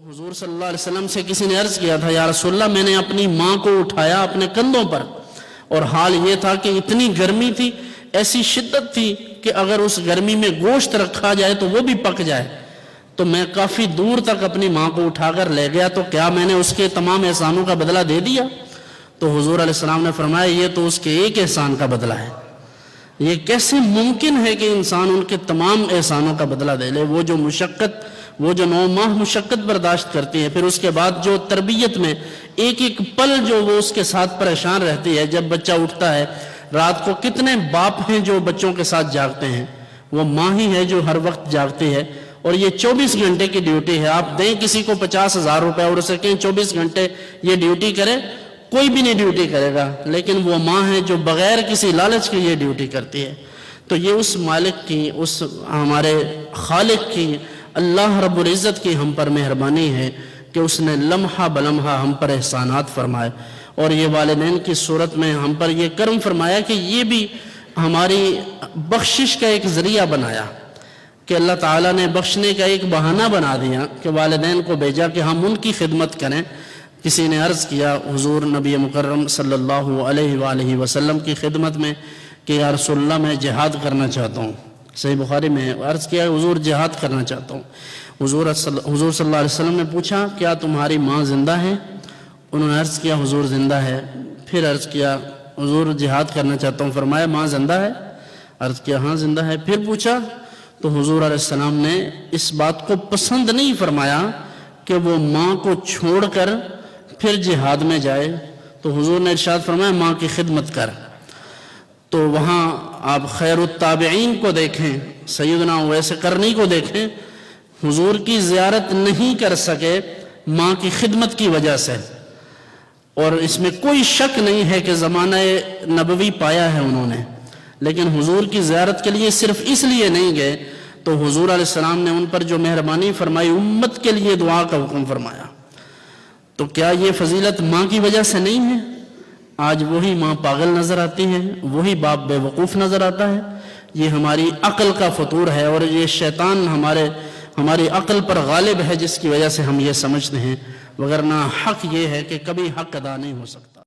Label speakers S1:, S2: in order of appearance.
S1: حضور صلی اللہ علیہ وسلم سے کسی نے عرض کیا تھا، یا رسول اللہ میں نے اپنی ماں کو اٹھایا اپنے کندھوں پر، اور حال یہ تھا کہ اتنی گرمی تھی، ایسی شدت تھی کہ اگر اس گرمی میں گوشت رکھا جائے تو وہ بھی پک جائے، تو میں کافی دور تک اپنی ماں کو اٹھا کر لے گیا، تو کیا میں نے اس کے تمام احسانوں کا بدلہ دے دیا؟ تو حضور علیہ السلام نے فرمایا یہ تو اس کے ایک احسان کا بدلہ ہے۔ یہ کیسے ممکن ہے کہ انسان ان کے تمام احسانوں کا بدلہ دے لے؟ وہ جو مشقت، وہ جو 9 ماہ مشقت برداشت کرتی ہے، پھر اس کے بعد جو تربیت میں ایک ایک پل جو وہ اس کے ساتھ پریشان رہتی ہے، جب بچہ اٹھتا ہے رات کو، کتنے باپ ہیں جو بچوں کے ساتھ جاگتے ہیں، وہ ماں ہی ہے جو ہر وقت جاگتی ہے، اور یہ 24 گھنٹے کی ڈیوٹی ہے۔ آپ دیں کسی کو 50,000 روپے اور اسے کہیں 24 گھنٹے یہ ڈیوٹی کرے، کوئی بھی نہیں ڈیوٹی کرے گا، لیکن وہ ماں ہے جو بغیر کسی لالچ کے یہ ڈیوٹی کرتی ہے۔ تو یہ اس مالک کی، اس ہمارے خالق کی، اللہ رب العزت کی ہم پر مہربانی ہے کہ اس نے لمحہ بلمحہ ہم پر احسانات فرمائے، اور یہ والدین کی صورت میں ہم پر یہ کرم فرمایا کہ یہ بھی ہماری بخشش کا ایک ذریعہ بنایا، کہ اللہ تعالیٰ نے بخشنے کا ایک بہانہ بنا دیا کہ والدین کو بھیجا کہ ہم ان کی خدمت کریں۔ کسی نے عرض کیا حضور نبی مکرم صلی اللہ علیہ وآلہ وسلم کی خدمت میں کہ یا رسول اللہ میں جہاد کرنا چاہتا ہوں، صحیح بخاری میں عرض کیا حضور جہاد کرنا چاہتا ہوں۔ حضور صلی اللہ علیہ وسلم نے پوچھا کیا تمہاری ماں زندہ ہے؟ انہوں نے عرض کیا حضور زندہ ہے۔ پھر عرض کیا حضور جہاد کرنا چاہتا ہوں، فرمایا ماں زندہ ہے؟ عرض کیا ہاں زندہ ہے۔ پھر پوچھا تو حضور علیہ السلام نے اس بات کو پسند نہیں فرمایا کہ وہ ماں کو چھوڑ کر پھر جہاد میں جائے، تو حضور نے ارشاد فرمایا ماں کی خدمت کر۔ تو وہاں آپ خیر التابعین کو دیکھیں، سیدنا اویس قرنی کو دیکھیں، حضور کی زیارت نہیں کر سکے ماں کی خدمت کی وجہ سے، اور اس میں کوئی شک نہیں ہے کہ زمانہ نبوی پایا ہے انہوں نے، لیکن حضور کی زیارت کے لیے صرف اس لیے نہیں گئے، تو حضور علیہ السلام نے ان پر جو مہربانی فرمائی، امت کے لیے دعا کا حکم فرمایا۔ تو کیا یہ فضیلت ماں کی وجہ سے نہیں ہے؟ آج وہی ماں پاگل نظر آتی ہے، وہی باپ بے وقوف نظر آتا ہے۔ یہ ہماری عقل کا فطور ہے، اور یہ شیطان ہماری عقل پر غالب ہے، جس کی وجہ سے ہم یہ سمجھتے ہیں، وگرنہ حق یہ ہے کہ کبھی حق ادا نہیں ہو سکتا۔